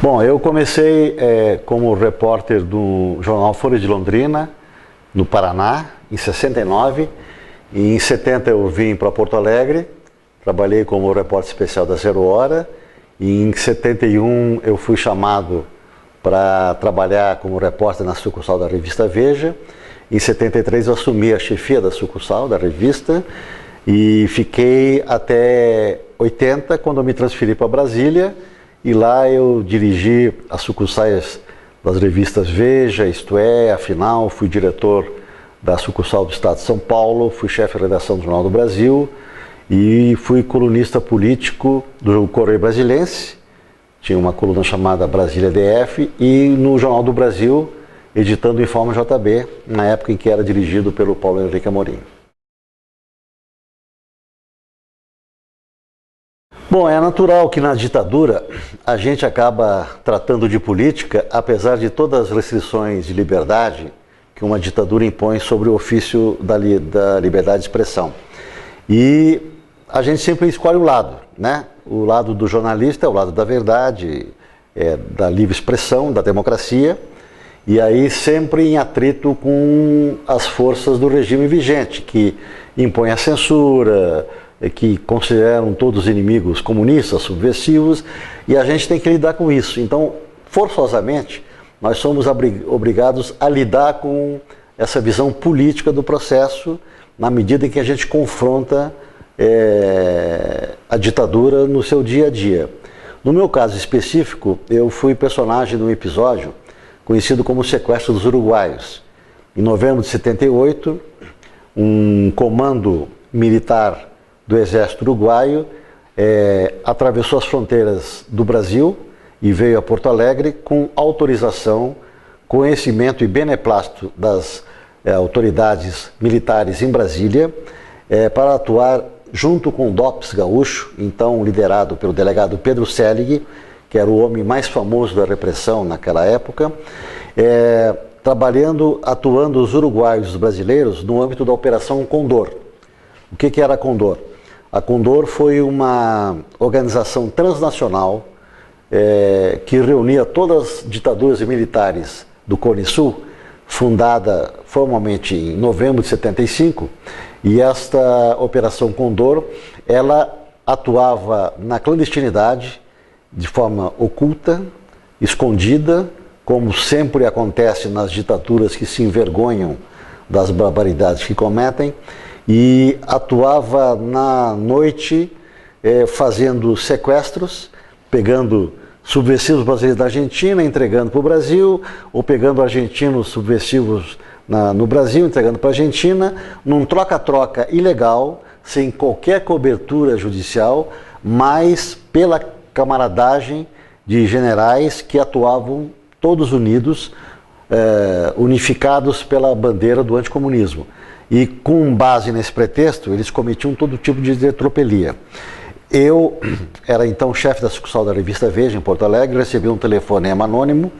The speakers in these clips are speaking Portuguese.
Bom, eu comecei como repórter do jornal Folha de Londrina, no Paraná, em 69. E em 70 eu vim para Porto Alegre, trabalhei como repórter especial da Zero Hora. E em 71 eu fui chamado para trabalhar como repórter na sucursal da revista Veja. Em 73 eu assumi a chefia da sucursal da revista e fiquei até 80, quando eu me transferi para Brasília. E lá eu dirigi as sucursais das revistas Veja, Isto É, Afinal, fui diretor da sucursal do Estado de São Paulo, fui chefe de redação do Jornal do Brasil e fui colunista político do Correio Brasilense, tinha uma coluna chamada Brasília DF, e no Jornal do Brasil, editando o Informa JB, na época em que era dirigido pelo Paulo Henrique Amorim. Bom, é natural que na ditadura a gente acaba tratando de política, apesar de todas as restrições de liberdade que uma ditadura impõe sobre o ofício da liberdade de expressão. E a gente sempre escolhe o lado, né? O lado do jornalista é o lado da verdade, da livre expressão, da democracia, e aí sempre em atrito com as forças do regime vigente, que impõem a censura, que consideram todos inimigos comunistas, subversivos, e a gente tem que lidar com isso. Então, forçosamente, nós somos obrigados a lidar com essa visão política do processo, na medida em que a gente confronta a ditadura no seu dia a dia. No meu caso específico, eu fui personagem de um episódio conhecido como o Sequestro dos Uruguaios. Em novembro de 78, um comando militar do Exército Uruguaio atravessou as fronteiras do Brasil e veio a Porto Alegre com autorização, conhecimento e beneplácito das autoridades militares em Brasília para atuar junto com o DOPS gaúcho, então liderado pelo delegado Pedro Selig, que era o homem mais famoso da repressão naquela época, atuando os uruguaios e os brasileiros no âmbito da Operação Condor. O que era a Condor? A Condor foi uma organização transnacional que reunia todas as ditaduras militares do Cone Sul, fundada formalmente em novembro de 75, e esta Operação Condor, ela atuava na clandestinidade, de forma oculta, escondida, como sempre acontece nas ditaduras que se envergonham das barbaridades que cometem, e atuava na noite fazendo sequestros, pegando subversivos brasileiros da Argentina, entregando para o Brasil, ou pegando argentinos subversivos no Brasil, entregando para a Argentina, num troca-troca ilegal, sem qualquer cobertura judicial, mas pela camaradagem de generais que atuavam todos unidos, unificados pela bandeira do anticomunismo. E com base nesse pretexto, eles cometiam todo tipo de tropelia. Eu era então chefe da sucursal da revista Veja em Porto Alegre, recebi um telefonema anônimo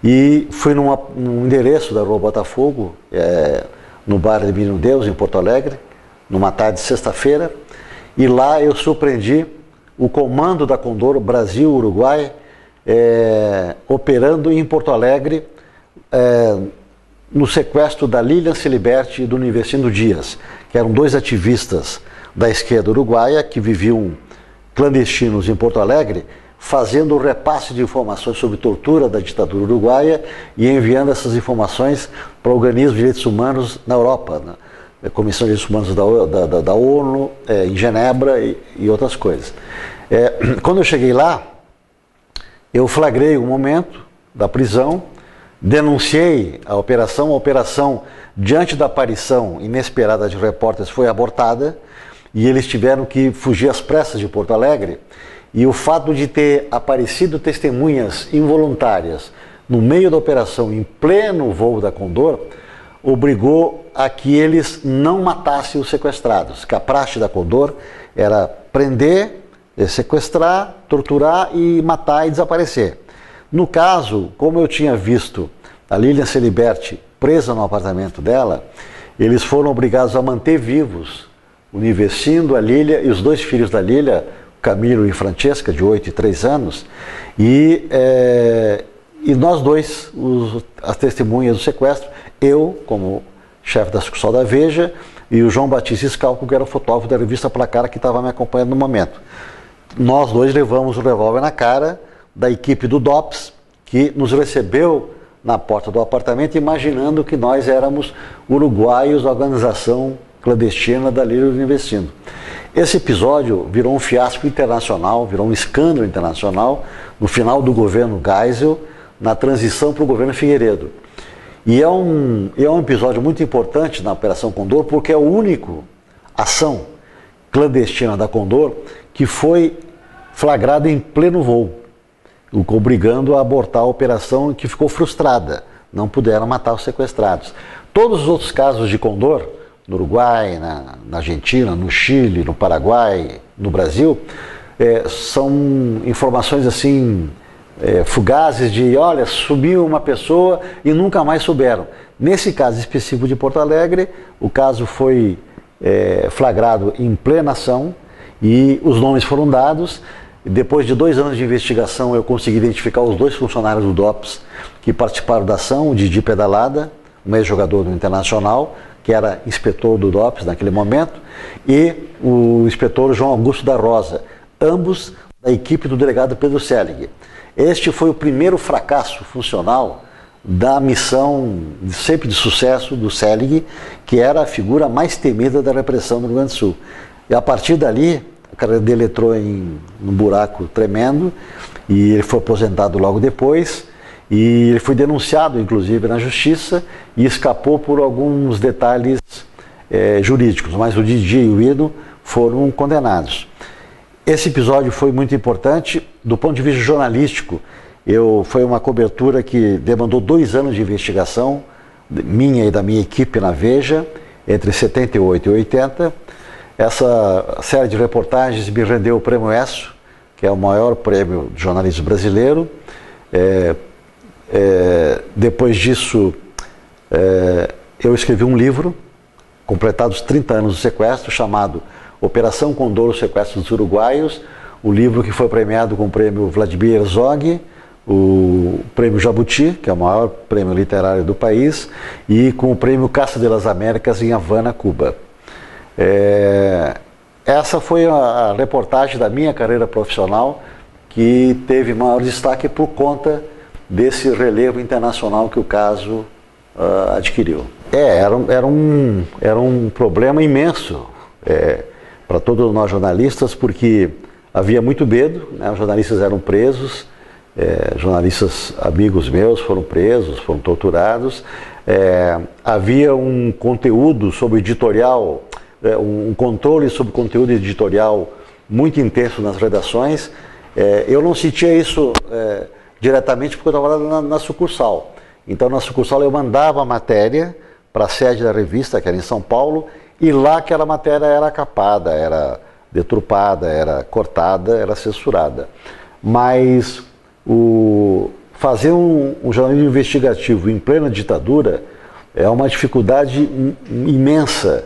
e fui num endereço da Rua Botafogo, no bairro de Menino Deus, em Porto Alegre, numa tarde de sexta-feira, e lá eu surpreendi o comando da Condor Brasil-Uruguai operando em Porto Alegre, no sequestro da Lilian Celiberti e do Universino Dias, que eram dois ativistas da esquerda uruguaia que viviam clandestinos em Porto Alegre, fazendo o repasse de informações sobre tortura da ditadura uruguaia e enviando essas informações para organismos de direitos humanos na Europa, né? Comissão de Direitos Humanos da ONU, em Genebra e outras coisas. Quando eu cheguei lá, eu flagrei o momento da prisão, denunciei a operação, diante da aparição inesperada de repórteres, foi abortada e eles tiveram que fugir às pressas de Porto Alegre, e o fato de ter aparecido testemunhas involuntárias no meio da operação, em pleno voo da Condor, obrigou a que eles não matassem os sequestrados, que a praxe da Condor era prender, sequestrar, torturar e matar e desaparecer. No caso, como eu tinha visto a Lilian Celiberti presa no apartamento dela, eles foram obrigados a manter vivos o Universindo, a Lília e os dois filhos da Lília, Camilo e Francesca, de 8 e 3 anos, e nós dois, as testemunhas do sequestro, eu como chefe da sucursal da Veja e o João Batista Scalco, que era o fotógrafo da revista Placar, que estava me acompanhando no momento. Nós dois levamos o revólver na cara da equipe do DOPS, que nos recebeu na porta do apartamento, imaginando que nós éramos uruguaios da organização clandestina da Lírio Investindo. Esse episódio virou um fiasco internacional, virou um escândalo internacional no final do governo Geisel, na transição para o governo Figueiredo. E é um episódio muito importante na Operação Condor, porque é a única ação clandestina da Condor que foi flagrada em pleno voo, obrigando a abortar a operação, que ficou frustrada. Não puderam matar os sequestrados. Todos os outros casos de Condor, no Uruguai, na Argentina, no Chile, no Paraguai, no Brasil, são informações assim fugazes de, olha, subiu uma pessoa e nunca mais souberam. Nesse caso específico de Porto Alegre, o caso foi flagrado em plena ação e os nomes foram dados. Depois de 2 anos de investigação, eu consegui identificar os 2 funcionários do DOPS que participaram da ação, o Didi Pedalada, um ex-jogador do Internacional, que era inspetor do DOPS naquele momento, e o inspetor João Augusto da Rosa, ambos da equipe do delegado Pedro Selig. Este foi o primeiro fracasso funcional da missão sempre de sucesso do Selig, que era a figura mais temida da repressão no Rio Grande do Sul. E a partir dali, a carreira dele entrou num buraco tremendo e ele foi aposentado logo depois. E ele foi denunciado, inclusive, na justiça e escapou por alguns detalhes jurídicos, mas o Didi e o Ido foram condenados. Esse episódio foi muito importante do ponto de vista jornalístico. Foi uma cobertura que demandou 2 anos de investigação, minha e da minha equipe na Veja, entre 78 e 80. Essa série de reportagens me rendeu o Prêmio ESSO, que é o maior prêmio de jornalismo brasileiro. Depois disso, eu escrevi um livro, completados 30 anos do sequestro, chamado Operação Condor, o Sequestro dos Uruguaios, o livro que foi premiado com o prêmio Vladimir Herzog, o prêmio Jabuti, que é o maior prêmio literário do país, e com o prêmio Casa de las Américas em Havana, Cuba. Essa foi a reportagem da minha carreira profissional que teve maior destaque por conta desse relevo internacional que o caso adquiriu. Era um problema imenso para todos nós jornalistas, porque havia muito medo, né? Os jornalistas eram presos, jornalistas amigos meus foram presos, foram torturados, havia um conteúdo sobre editorial, um controle sobre conteúdo editorial muito intenso nas redações. Eu não sentia isso diretamente porque eu trabalhava na sucursal. Então, na sucursal eu mandava a matéria para a sede da revista, que era em São Paulo, e lá aquela matéria era capada, era deturpada, era cortada, era censurada. Mas fazer um jornalismo investigativo em plena ditadura é uma dificuldade imensa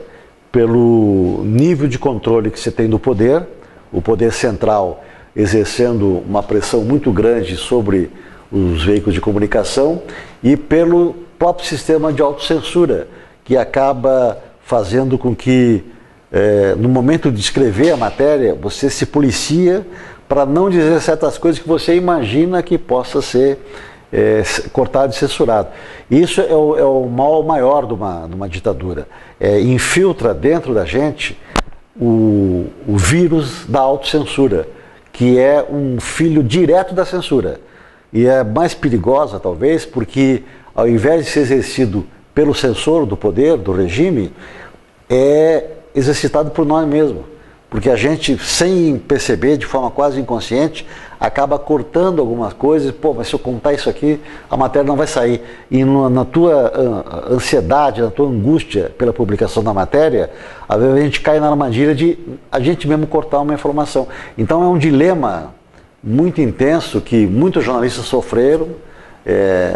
pelo nível de controle que você tem do poder, o poder central exercendo uma pressão muito grande sobre os veículos de comunicação, e pelo próprio sistema de autocensura, que acaba fazendo com que, no momento de escrever a matéria, você se policia para não dizer certas coisas que você imagina que possa ser cortado e censurado. Isso é o mal maior de uma ditadura. Infiltra dentro da gente o vírus da autocensura, que é um filho direto da censura. E é mais perigosa, talvez, porque ao invés de ser exercido pelo censor do poder, do regime, é exercitado por nós mesmos. Porque a gente, sem perceber, de forma quase inconsciente, acaba cortando algumas coisas. Pô, mas se eu contar isso aqui, a matéria não vai sair. E na tua ansiedade, na tua angústia pela publicação da matéria, às vezes a gente cai na armadilha de a gente mesmo cortar uma informação. Então é um dilema muito intenso que muitos jornalistas sofreram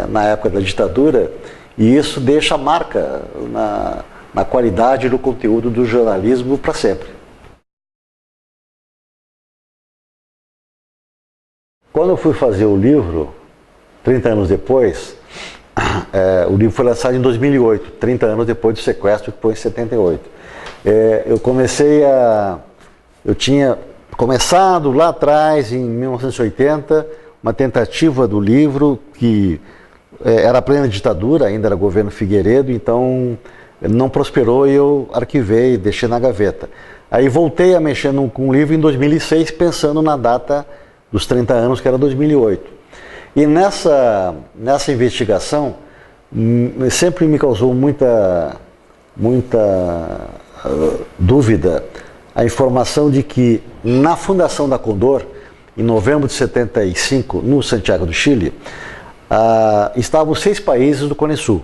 na época da ditadura, e isso deixa marca na qualidade do conteúdo do jornalismo para sempre. Quando eu fui fazer o livro, 30 anos depois, o livro foi lançado em 2008, 30 anos depois do sequestro, que foi em 78. Eu tinha começado lá atrás, em 1980, uma tentativa do livro que era plena ditadura, ainda era governo Figueiredo, então não prosperou e eu arquivei, deixei na gaveta. Aí voltei a mexer com o livro em 2006, pensando na data dos 30 anos, que era 2008. E nessa investigação, sempre me causou muita dúvida a informação de que na fundação da Condor, em novembro de 75, no Santiago do Chile, estavam 6 países do Cone Sul,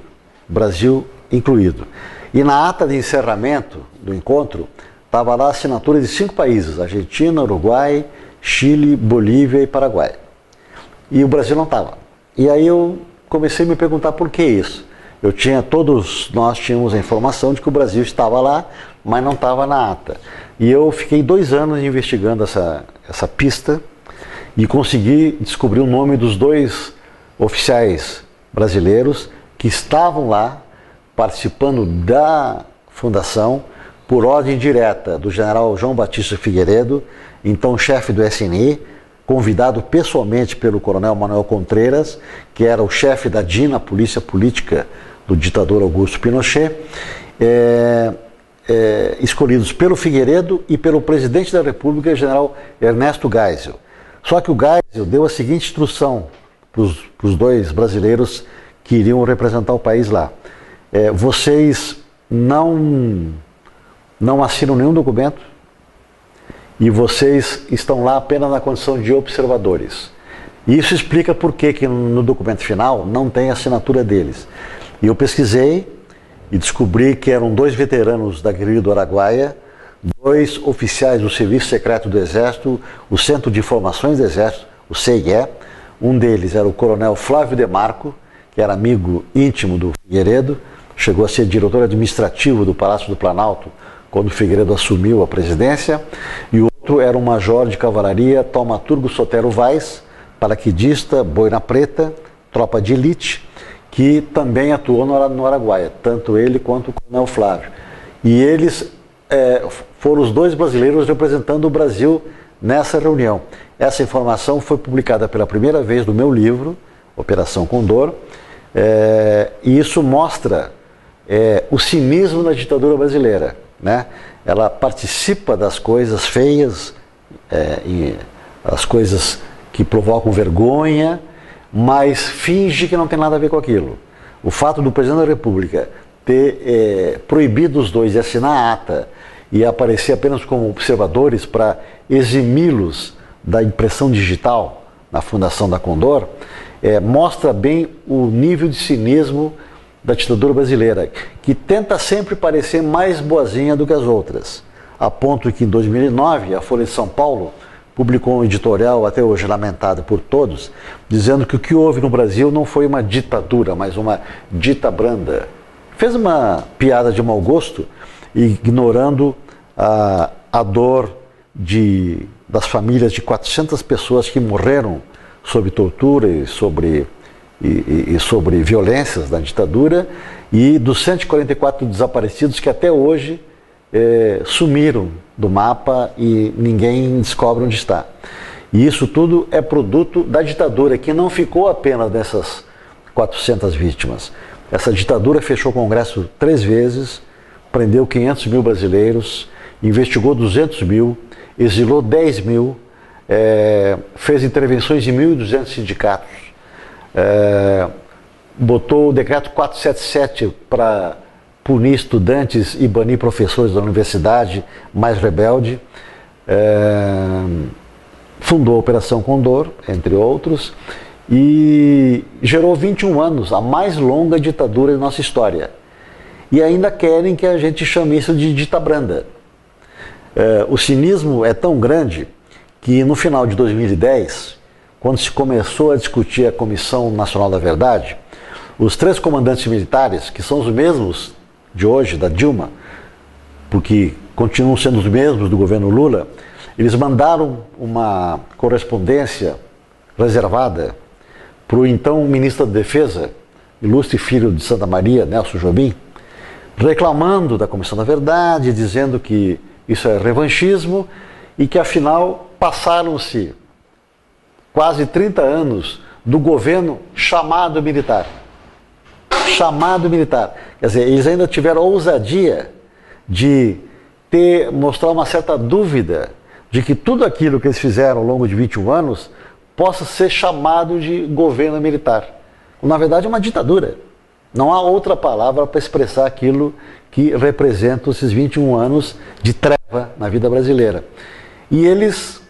Brasil incluído. E na ata de encerramento do encontro, estava lá a assinatura de 5 países, Argentina, Uruguai, Chile, Bolívia e Paraguai. E o Brasil não estava. E aí eu comecei a me perguntar por que isso. Todos nós tínhamos a informação de que o Brasil estava lá, mas não estava na ata. E eu fiquei 2 anos investigando essa pista e consegui descobrir o nome dos 2 oficiais brasileiros que estavam lá participando da fundação por ordem direta do general João Batista Figueiredo, então chefe do SNI, convidado pessoalmente pelo coronel Manuel Contreras, que era o chefe da DIN, a Polícia Política do ditador Augusto Pinochet, escolhidos pelo Figueiredo e pelo presidente da República, general Ernesto Geisel. Só que o Geisel deu a seguinte instrução para os 2 brasileiros que iriam representar o país lá. Vocês não assinam nenhum documento e vocês estão lá apenas na condição de observadores. E isso explica por que no documento final não tem a assinatura deles. E eu pesquisei e descobri que eram 2 veteranos da guerrilha do Araguaia, 2 oficiais do Serviço Secreto do Exército, o Centro de Informações do Exército, o CIE. Um deles era o coronel Flávio Demarco, que era amigo íntimo do Figueiredo, chegou a ser diretor administrativo do Palácio do Planalto quando o Figueiredo assumiu a presidência, e o outro era o major de cavalaria Taumaturgo Sotero Vaz, paraquedista, boina preta, tropa de elite, que também atuou no Araguaia, tanto ele quanto o coronel Flávio. E eles foram os 2 brasileiros representando o Brasil nessa reunião. Essa informação foi publicada pela primeira vez no meu livro, Operação Condor, e isso mostra o cinismo da ditadura brasileira, né? Ela participa das coisas feias, as coisas que provocam vergonha, mas finge que não tem nada a ver com aquilo. O fato do presidente da República ter proibido os 2 de assinar a ata e aparecer apenas como observadores para eximi-los da impressão digital na fundação da Condor, mostra bem o nível de cinismo da ditadura brasileira, que tenta sempre parecer mais boazinha do que as outras, a ponto que em 2009 a Folha de São Paulo publicou um editorial, até hoje lamentado por todos, dizendo que o que houve no Brasil não foi uma ditadura, mas uma ditabranda. Fez uma piada de mau gosto, ignorando a dor das famílias de 400 pessoas que morreram sob tortura e sobre violências da ditadura, e dos 144 desaparecidos que até hoje sumiram do mapa e ninguém descobre onde está. E isso tudo é produto da ditadura, que não ficou apenas nessas 400 vítimas. Essa ditadura fechou o Congresso 3 vezes, prendeu 500 mil brasileiros, investigou 200 mil, exilou 10 mil, fez intervenções em 1.200 sindicatos, botou o decreto 477 para punir estudantes e banir professores da universidade mais rebelde, fundou a Operação Condor, entre outros, e gerou 21 anos, a mais longa ditadura da nossa história. E ainda querem que a gente chame isso de ditabranda. O cinismo é tão grande que no final de 2010, quando se começou a discutir a Comissão Nacional da Verdade, os 3 comandantes militares, que são os mesmos de hoje, da Dilma, porque continuam sendo os mesmos do governo Lula, eles mandaram uma correspondência reservada para o então ministro da Defesa, ilustre filho de Santa Maria, Nelson Jobim, reclamando da Comissão da Verdade, dizendo que isso é revanchismo e que afinal passaram-se quase 30 anos do governo chamado militar. Chamado militar. Quer dizer, eles ainda tiveram a ousadia de mostrar uma certa dúvida de que tudo aquilo que eles fizeram ao longo de 21 anos possa ser chamado de governo militar. Na verdade é uma ditadura. Não há outra palavra para expressar aquilo que representa esses 21 anos de treva na vida brasileira. E eles,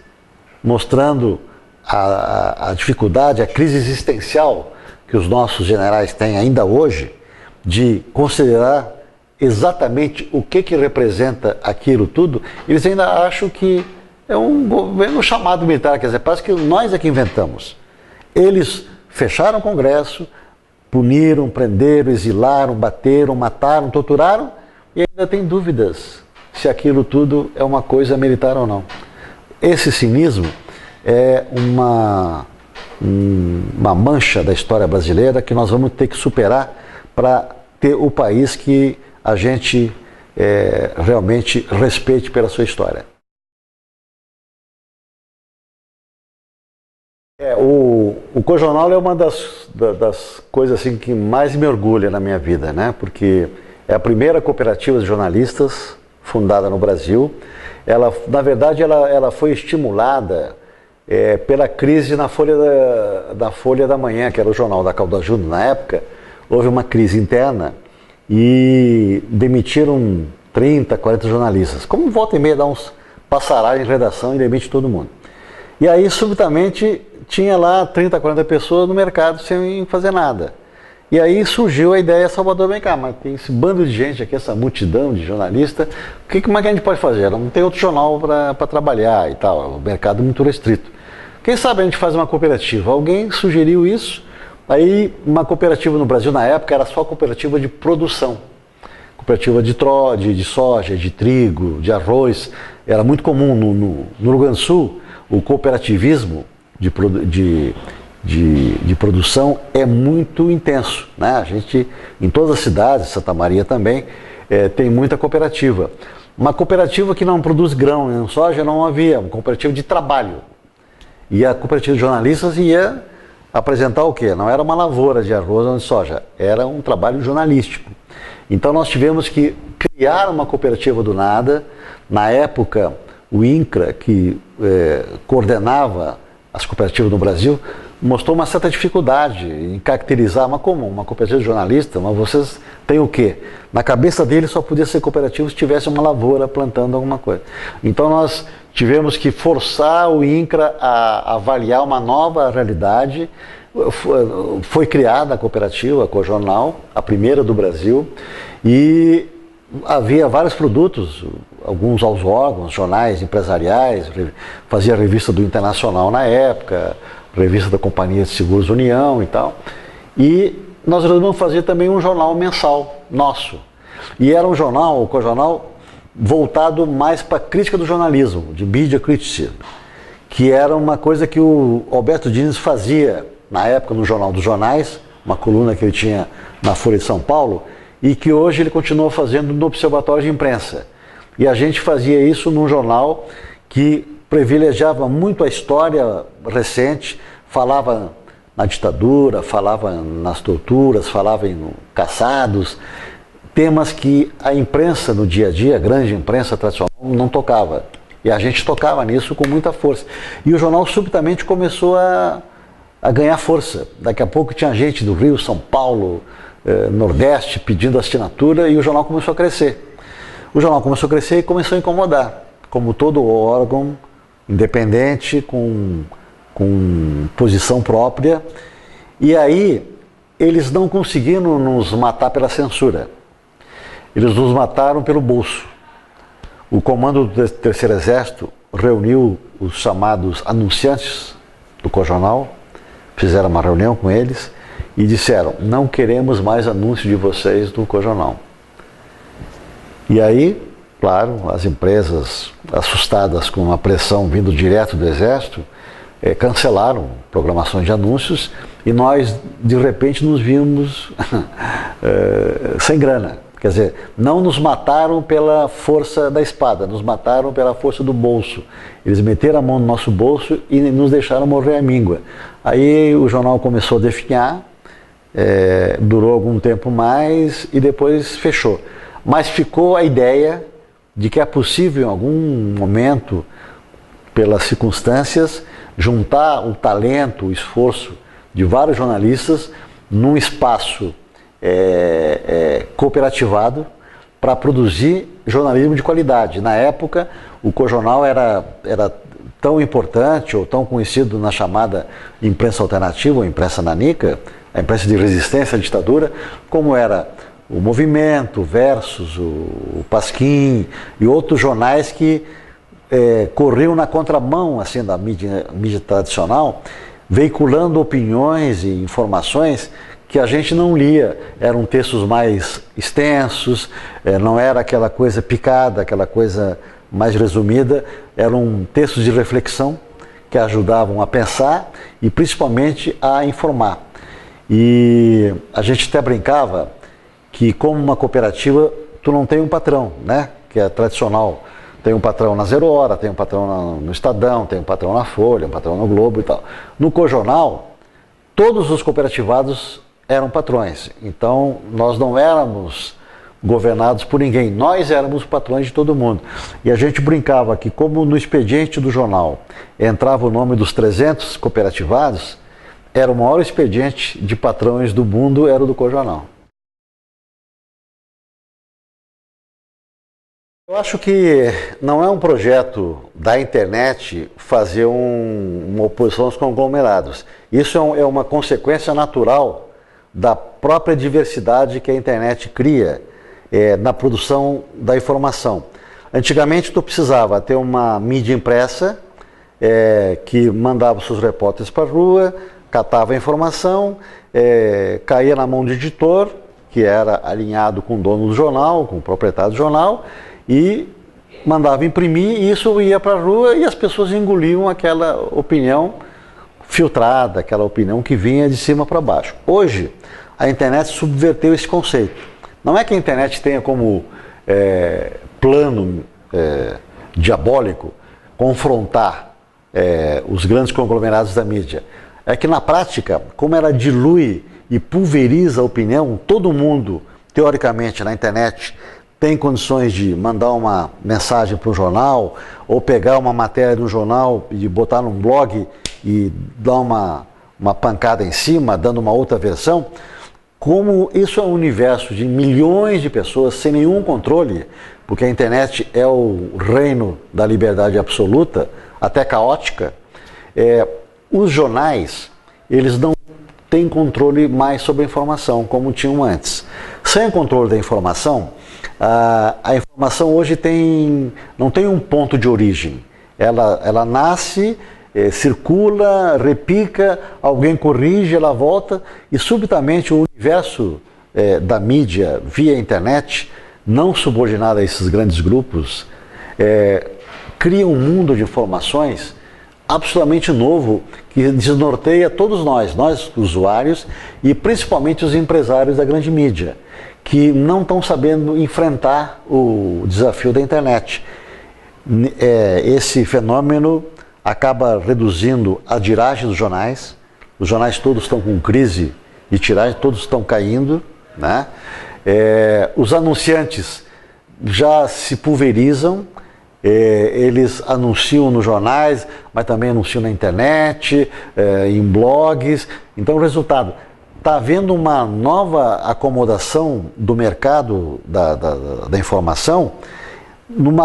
mostrando a dificuldade, a crise existencial que os nossos generais têm ainda hoje, de considerar exatamente o que representa aquilo tudo, eles ainda acham que é um governo chamado militar, quer dizer, parece que nós é que inventamos. Eles fecharam o Congresso, puniram, prenderam, exilaram, bateram, mataram, torturaram e ainda tem dúvidas se aquilo tudo é uma coisa militar ou não. Esse cinismo é uma mancha da história brasileira que nós vamos ter que superar para ter o país que a gente realmente respeite pela sua história. O Cojornal é uma das coisas assim, que mais me orgulha na minha vida, né? Porque é a primeira cooperativa de jornalistas fundada no Brasil. Ela, na verdade, ela foi estimulada pela crise na Folha da Manhã, que era o jornal da Caldas Júnior na época. Houve uma crise interna e demitiram 30, 40 jornalistas. Como volta e meia dá uns passaralhos em redação e demite todo mundo. E aí, subitamente, tinha lá 30, 40 pessoas no mercado sem fazer nada. E aí surgiu a ideia, Salvador, vem cá, mas tem esse bando de gente aqui, essa multidão de jornalistas, como é que a gente pode fazer? Não tem outro jornal para trabalhar e tal, o mercado é muito restrito. Quem sabe a gente faz uma cooperativa? Alguém sugeriu isso, aí uma cooperativa no Brasil na época era só cooperativa de produção. Cooperativa de soja, de trigo, de arroz. Era muito comum no Rio Grande do Sul, o cooperativismo de produção é muito intenso, né? A gente, em todas as cidades, Santa Maria também, tem muita cooperativa. Uma cooperativa que não produz grão em soja não havia, uma cooperativa de trabalho. E a cooperativa de jornalistas ia apresentar o quê? Não era uma lavoura de arroz ou de soja, era um trabalho jornalístico. Então nós tivemos que criar uma cooperativa do nada. Na época, o INCRA, que coordenava as cooperativas no Brasil, mostrou uma certa dificuldade em caracterizar, mas como uma cooperativa de jornalista, mas vocês têm o quê? Na cabeça deles só podia ser cooperativa se tivesse uma lavoura plantando alguma coisa. Então nós tivemos que forçar o INCRA a avaliar uma nova realidade. Foi criada a cooperativa, a Cojornal, a primeira do Brasil, e havia vários produtos, alguns aos órgãos, jornais empresariais, fazia a revista do Internacional na época, revista da Companhia de Seguros União e tal. E nós resolvemos fazer também um jornal mensal nosso. E era um jornal, o Cojornal, voltado mais para a crítica do jornalismo, de media criticism, que era uma coisa que o Alberto Diniz fazia na época no Jornal dos Jornais, uma coluna que ele tinha na Folha de São Paulo, e que hoje ele continua fazendo no Observatório de Imprensa. E a gente fazia isso num jornal que privilegiava muito a história recente, falava na ditadura, falava nas torturas, falava em caçados, temas que a imprensa no dia a dia, a grande imprensa tradicional, não tocava. E a gente tocava nisso com muita força. E o jornal subitamente começou a ganhar força. Daqui a pouco tinha gente do Rio, São Paulo, Nordeste pedindo assinatura, e o jornal começou a crescer. O jornal começou a crescer e começou a incomodar, como todo órgão independente, com posição própria. E aí eles não conseguiram nos matar pela censura. Eles nos mataram pelo bolso. O comando do Terceiro Exército reuniu os chamados anunciantes do Cojornal, fizeram uma reunião com eles e disseram: não queremos mais anúncio de vocês no Cojornal. E aí, claro, as empresas assustadas com a pressão vindo direto do Exército, cancelaram programações de anúncios e nós, de repente, nos vimos sem grana. Quer dizer, não nos mataram pela força da espada, nos mataram pela força do bolso. Eles meteram a mão no nosso bolso e nos deixaram morrer à míngua. Aí o jornal começou a definhar, durou algum tempo mais e depois fechou. Mas ficou a ideia de que é possível, em algum momento, pelas circunstâncias, juntar o talento, o esforço de vários jornalistas num espaço cooperativado para produzir jornalismo de qualidade. Na época, o Cojornal era tão importante ou tão conhecido na chamada imprensa alternativa ou imprensa nanica, a imprensa de resistência à ditadura, como era o Movimento, Versus, o Pasquim e outros jornais que corriam na contramão assim, da mídia tradicional, veiculando opiniões e informações que a gente não lia. Eram textos mais extensos, não era aquela coisa picada, aquela coisa mais resumida, eram textos de reflexão que ajudavam a pensar e principalmente a informar. E a gente até brincava que, como uma cooperativa, tu não tem um patrão, né? Que é tradicional. Tem um patrão na Zero Hora, tem um patrão no Estadão, tem um patrão na Folha, um patrão no Globo e tal. No Cojornal, todos os cooperativados eram patrões. Então, nós não éramos governados por ninguém. Nós éramos patrões de todo mundo. E a gente brincava que, como no expediente do jornal entrava o nome dos 300 cooperativados, era o maior expediente de patrões do mundo, era o do Cojornal. Eu acho que não é um projeto da internet fazer uma oposição aos conglomerados. Isso é uma consequência natural da própria diversidade que a internet cria na produção da informação. Antigamente tu precisava ter uma mídia impressa que mandava os seus repórteres para a rua, catava a informação, caía na mão do editor, que era alinhado com o dono do jornal, com o proprietário do jornal, e mandava imprimir, e isso ia para a rua e as pessoas engoliam aquela opinião filtrada, aquela opinião que vinha de cima para baixo. Hoje, a internet subverteu esse conceito. Não é que a internet tenha como plano diabólico confrontar os grandes conglomerados da mídia. É que na prática, como ela dilui e pulveriza a opinião, todo mundo, teoricamente, na internet, tem condições de mandar uma mensagem para um jornal, ou pegar uma matéria de um jornal e botar num blog e dar uma pancada em cima, dando uma outra versão. Como isso é um universo de milhões de pessoas sem nenhum controle, porque a internet é o reino da liberdade absoluta, até caótica, os jornais, eles não têm controle mais sobre a informação, como tinham antes. Sem o controle da informação, a informação hoje não tem um ponto de origem. Ela nasce, circula, repica, alguém corrige, ela volta e subitamente o universo da mídia via internet, não subordinada a esses grandes grupos, cria um mundo de informações absolutamente novo que desnorteia todos nós usuários e principalmente os empresários da grande mídia, que não estão sabendo enfrentar o desafio da internet. Esse fenômeno acaba reduzindo a tiragem dos jornais. Os jornais todos estão com crise de tiragem, todos estão caindo, né? Os anunciantes já se pulverizam, eles anunciam nos jornais, mas também anunciam na internet, em blogs. Então o resultado, está havendo uma nova acomodação do mercado da informação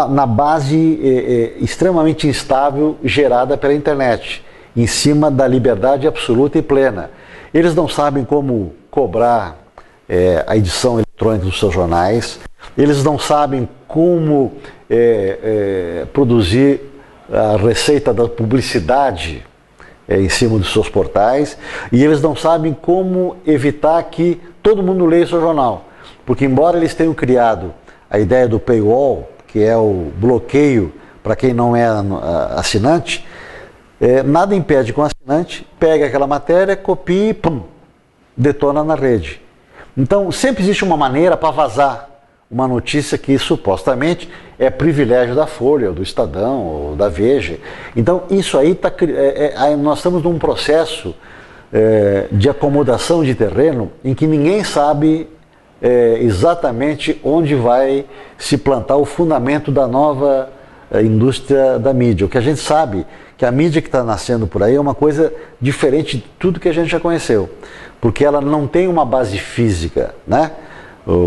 na base extremamente instável gerada pela internet, em cima da liberdade absoluta e plena. Eles não sabem como cobrar a edição eletrônica dos seus jornais, eles não sabem como produzir a receita da publicidade em cima dos seus portais, e eles não sabem como evitar que todo mundo leia o seu jornal. Porque embora eles tenham criado a ideia do paywall, que é o bloqueio para quem não é assinante, Nada impede que um assinante pegue aquela matéria, copie e pum, detona na rede. Então, sempre existe uma maneira para vazar uma notícia que supostamente é privilégio da Folha, ou do Estadão, ou da Veja. Então, isso aí nós estamos num processo de acomodação de terreno em que ninguém sabe exatamente onde vai se plantar o fundamento da nova indústria da mídia. O que a gente sabe que a mídia que está nascendo por aí é uma coisa diferente de tudo que a gente já conheceu, porque ela não tem uma base física, né?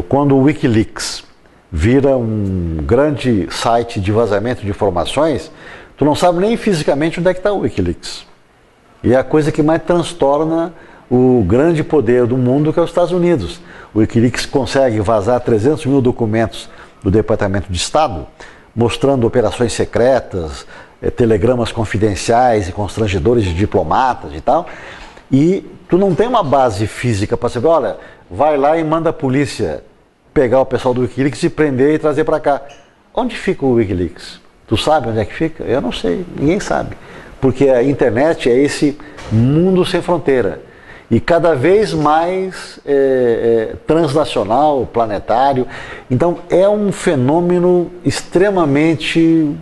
Quando o Wikileaks vira um grande site de vazamento de informações, tu não sabe nem fisicamente onde é que está o Wikileaks. E é a coisa que mais transtorna o grande poder do mundo, que é os Estados Unidos. O Wikileaks consegue vazar 300 mil documentos do Departamento de Estado, mostrando operações secretas, telegramas confidenciais e constrangedores de diplomatas e tal, e tu não tem uma base física para saber, olha, vai lá e manda a polícia pegar o pessoal do Wikileaks e prender e trazer para cá. Onde fica o Wikileaks? Tu sabe onde é que fica? Eu não sei, ninguém sabe. Porque a internet é esse mundo sem fronteira. E cada vez mais transnacional, planetário. Então é um fenômeno extremamente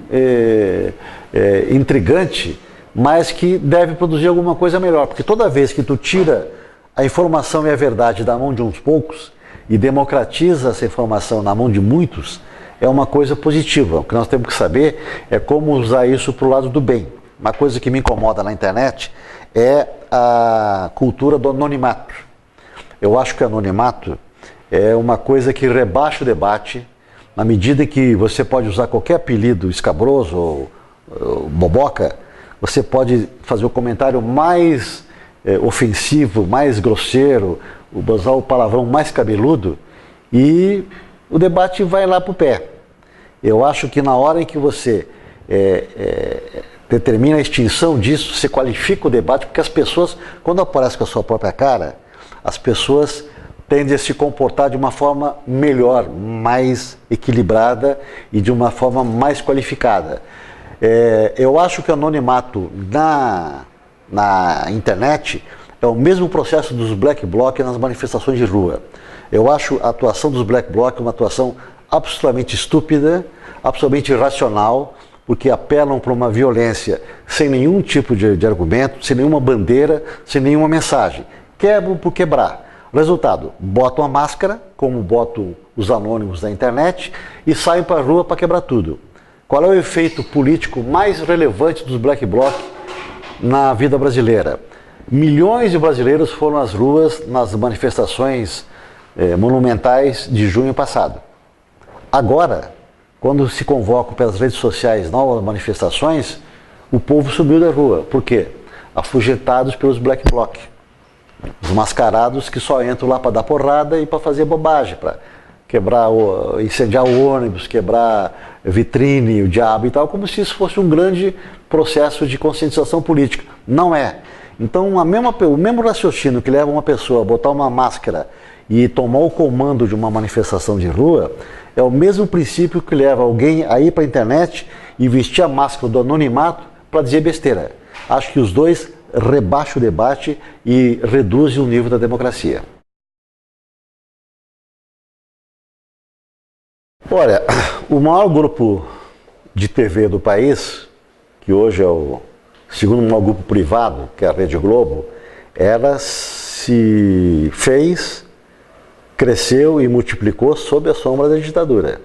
intrigante, mas que deve produzir alguma coisa melhor. Porque toda vez que tu tira a informação e a verdade da mão de uns poucos e democratiza essa informação na mão de muitos, é uma coisa positiva. O que nós temos que saber é como usar isso para o lado do bem. Uma coisa que me incomoda na internet é a cultura do anonimato. Eu acho que o anonimato é uma coisa que rebaixa o debate, na medida em que você pode usar qualquer apelido escabroso ou boboca, você pode fazer o comentário mais ofensivo, mais grosseiro, usar o palavrão mais cabeludo e o debate vai lá para o pé. Eu acho que na hora em que você determina a extinção disso, você qualifica o debate, porque as pessoas, quando aparecem com a sua própria cara, as pessoas tendem a se comportar de uma forma melhor, mais equilibrada e de uma forma mais qualificada. Eu acho que o anonimato na internet é o mesmo processo dos black bloc nas manifestações de rua. Eu acho a atuação dos black bloc uma atuação absolutamente estúpida, absolutamente irracional, porque apelam para uma violência sem nenhum tipo de argumento, sem nenhuma bandeira, sem nenhuma mensagem. Quebram por quebrar. Resultado, botam a máscara, como botam os anônimos da internet, e saem para a rua para quebrar tudo. Qual é o efeito político mais relevante dos black bloc na vida brasileira? Milhões de brasileiros foram às ruas nas manifestações monumentais de junho passado. Agora, quando se convocam pelas redes sociais novas manifestações, o povo subiu da rua. Por quê? Afugentados pelos black bloc. Os mascarados que só entram lá para dar porrada e para fazer bobagem, para quebrar, incendiar o ônibus, quebrar vitrine, o diabo e tal, como se isso fosse um grande processo de conscientização política. Não é. Então, o mesmo raciocínio que leva uma pessoa a botar uma máscara e tomar o comando de uma manifestação de rua, é o mesmo princípio que leva alguém a ir para a internet e vestir a máscara do anonimato para dizer besteira. Acho que os dois rebaixam o debate e reduzem o nível da democracia. Olha, o maior grupo de TV do país, que hoje é o segundo maior grupo privado, que é a Rede Globo, ela se fez, cresceu e multiplicou sob a sombra da ditadura.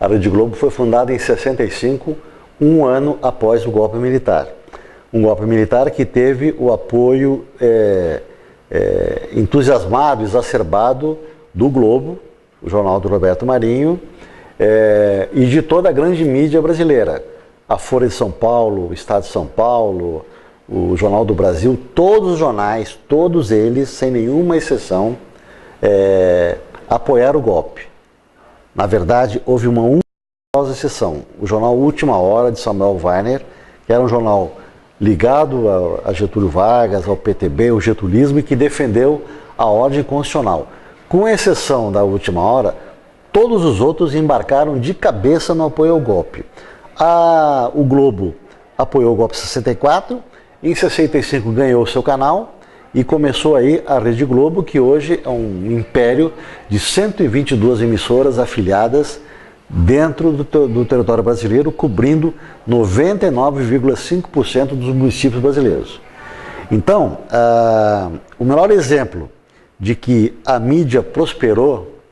A Rede Globo foi fundada em 65, um ano após o golpe militar. Um golpe militar que teve o apoio entusiasmado, exacerbado do Globo, o jornal do Roberto Marinho, e de toda a grande mídia brasileira. A Folha de São Paulo, o Estado de São Paulo, o Jornal do Brasil, todos os jornais, todos eles, sem nenhuma exceção, apoiaram o golpe. Na verdade, houve uma única exceção. O jornal Última Hora, de Samuel Weiner, que era um jornal ligado a Getúlio Vargas, ao PTB, o getulismo, e que defendeu a ordem constitucional. Com exceção da Última Hora, todos os outros embarcaram de cabeça no apoio ao golpe. O Globo apoiou o golpe em 64 Em 65 ganhou seu canal e começou aí a Rede Globo, que hoje é um império de 122 emissoras afiliadas dentro do território brasileiro, cobrindo 99,5% dos municípios brasileiros. Então, o melhor exemplo de que a mídia prosperou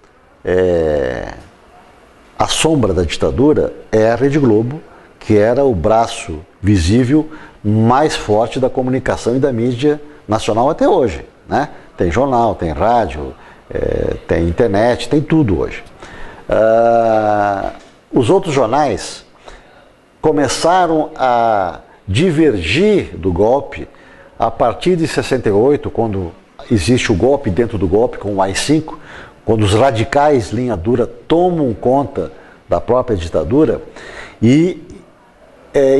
à sombra da ditadura é a Rede Globo, que era o braço visível mais forte da comunicação e da mídia nacional até hoje, né? Tem jornal, tem rádio, tem internet, tem tudo hoje. Os outros jornais começaram a divergir do golpe a partir de 68, quando existe o golpe dentro do golpe com o AI-5, quando os radicais linha dura tomam conta da própria ditadura e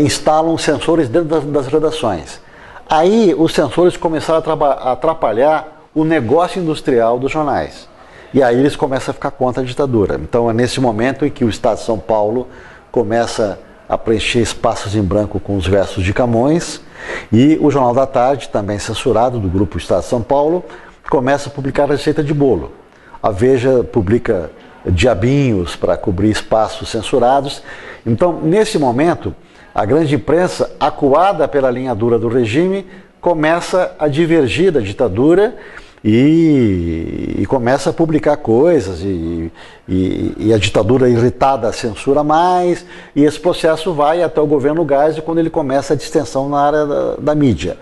instalam censores dentro das redações. Aí os censores começaram a atrapalhar o negócio industrial dos jornais. E aí eles começam a ficar contra a ditadura. Então é nesse momento em que o Estado de São Paulo começa a preencher espaços em branco com os versos de Camões, e o Jornal da Tarde, também censurado do grupo Estado de São Paulo, começa a publicar receita de bolo. A Veja publica diabinhos para cobrir espaços censurados. Então, nesse momento, a grande imprensa, acuada pela linha dura do regime, começa a divergir da ditadura e começa a publicar coisas, e a ditadura irritada censura mais, e esse processo vai até o governo Geisel, quando ele começa a distensão na área da mídia.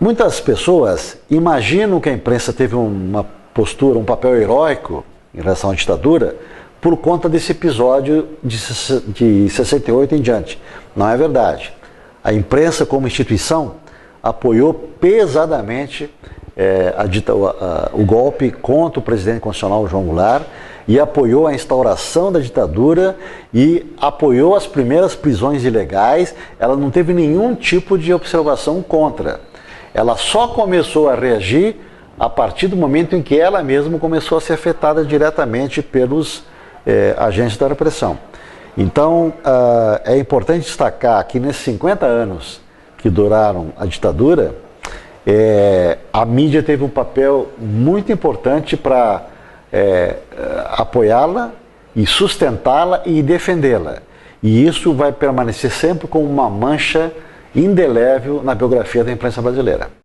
Muitas pessoas imaginam que a imprensa teve uma postura, um papel heróico em relação à ditadura por conta desse episódio de 68 em diante. Não é verdade. A imprensa, como instituição, apoiou pesadamente o golpe contra o presidente constitucional João Goulart, e apoiou a instauração da ditadura e apoiou as primeiras prisões ilegais. Ela não teve nenhum tipo de observação contra. Ela só começou a reagir a partir do momento em que ela mesma começou a ser afetada diretamente pelos agentes da repressão. Então, é importante destacar que nesses 50 anos que duraram a ditadura, a mídia teve um papel muito importante para apoiá-la e sustentá-la e defendê-la. E isso vai permanecer sempre como uma mancha indelével na biografia da imprensa brasileira.